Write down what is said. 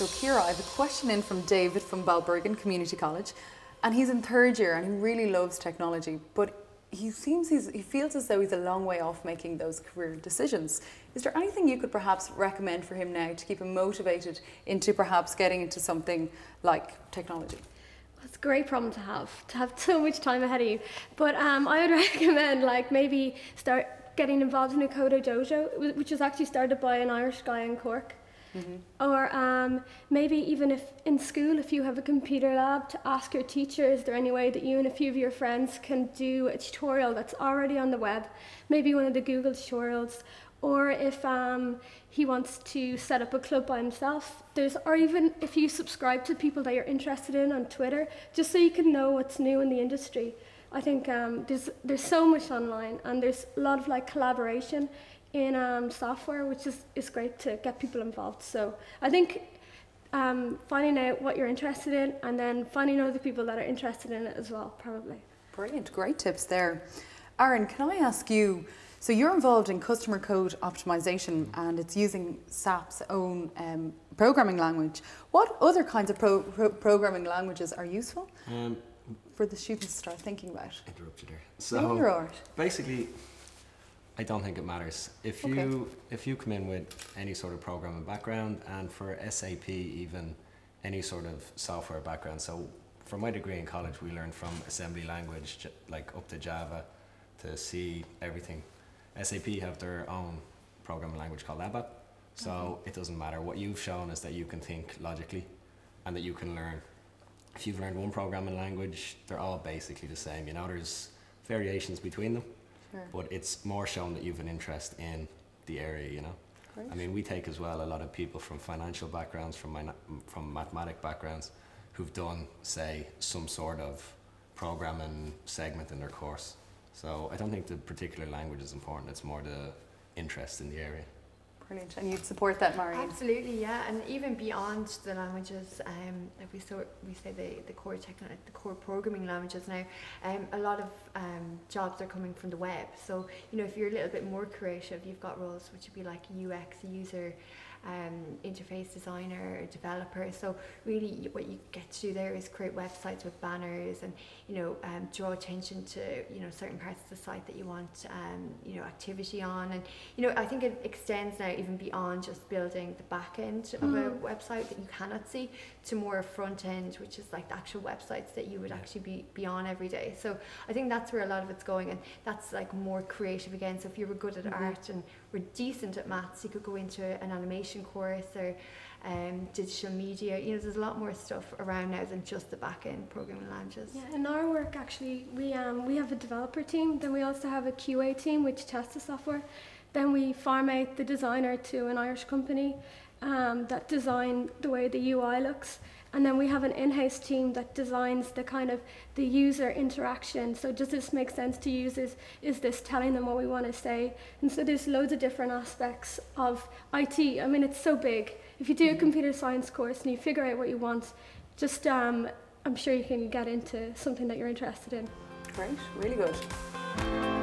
So Ciara, I have a question in from David from Balbriggan Community College, and he's in third year and he really loves technology, but he feels as though he's a long way off making those career decisions. Is there anything you could perhaps recommend for him now to keep him motivated into perhaps getting into something like technology? It's a great problem to have so much time ahead of you. But I would recommend like maybe start getting involved in a Coder Dojo, which is actually started by an Irish guy in Cork. Or maybe even if in school, if you have a computer lab, to ask your teacher, is there any way that you and a few of your friends can do a tutorial that's already on the web, maybe one of the Google tutorials, or if he wants to set up a club by himself, or even if you subscribe to people that you're interested in on Twitter, just so you can know what's new in the industry. I think there's so much online, and there's a lot of like collaboration in software, which is great to get people involved. So I think finding out what you're interested in and then finding other people that are interested in it as well, probably. Brilliant, great tips there. Aaron, can I ask you, so you're involved in customer code optimization and it's using SAP's own programming language. What other kinds of programming languages are useful for the students to start thinking about? Interrupt you there. So you're all right. Basically, I don't think it matters. If you come in with any sort of programming background, and for SAP even any sort of software background. So for my degree in college, we learned from assembly language, like up to Java, to C, everything. SAP have their own programming language called ABAP. So it doesn't matter. What you've shown is that you can think logically and that you can learn. If you've learned one programming language, they're all basically the same. You know, there's variations between them. Sure. But it's more shown that you've an interest in the area, you know. Great. I mean, we take as well a lot of people from financial backgrounds, from mathematic backgrounds, who've done, say, some sort of programming segment in their course. So I don't think the particular language is important, it's more the interest in the area. Brilliant. And you'd support that, Marian? Absolutely, yeah. And even beyond the languages, like we say the core programming languages now, a lot of jobs are coming from the web. So, you know, if you're a little bit more creative, you've got roles which would be like UX, user interface designer, developer. So really what you get to do there is create websites with banners and, you know, draw attention to, you know, certain parts of the site that you want, you know, activity on. And, you know, I think it extends now even beyond just building the back end of a website that you cannot see to more front end, which is like the actual websites that you would actually be on every day. So I think that's where a lot of it's going, and that's like more creative again. So if you were good at art and were decent at maths, you could go into an animation course or digital media. You know, there's a lot more stuff around now than just the back-end programming languages. Yeah, in our work actually, we have a developer team, then we also have a QA team which tests the software. Then we farm out the designer to an Irish company that design the way the UI looks. And then we have an in-house team that designs the kind of the user interaction. So does this make sense to users? Is this telling them what we want to say? And so there's loads of different aspects of IT. I mean, it's so big. If you do a computer science course and you figure out what you want, just I'm sure you can get into something that you're interested in. Great, really good.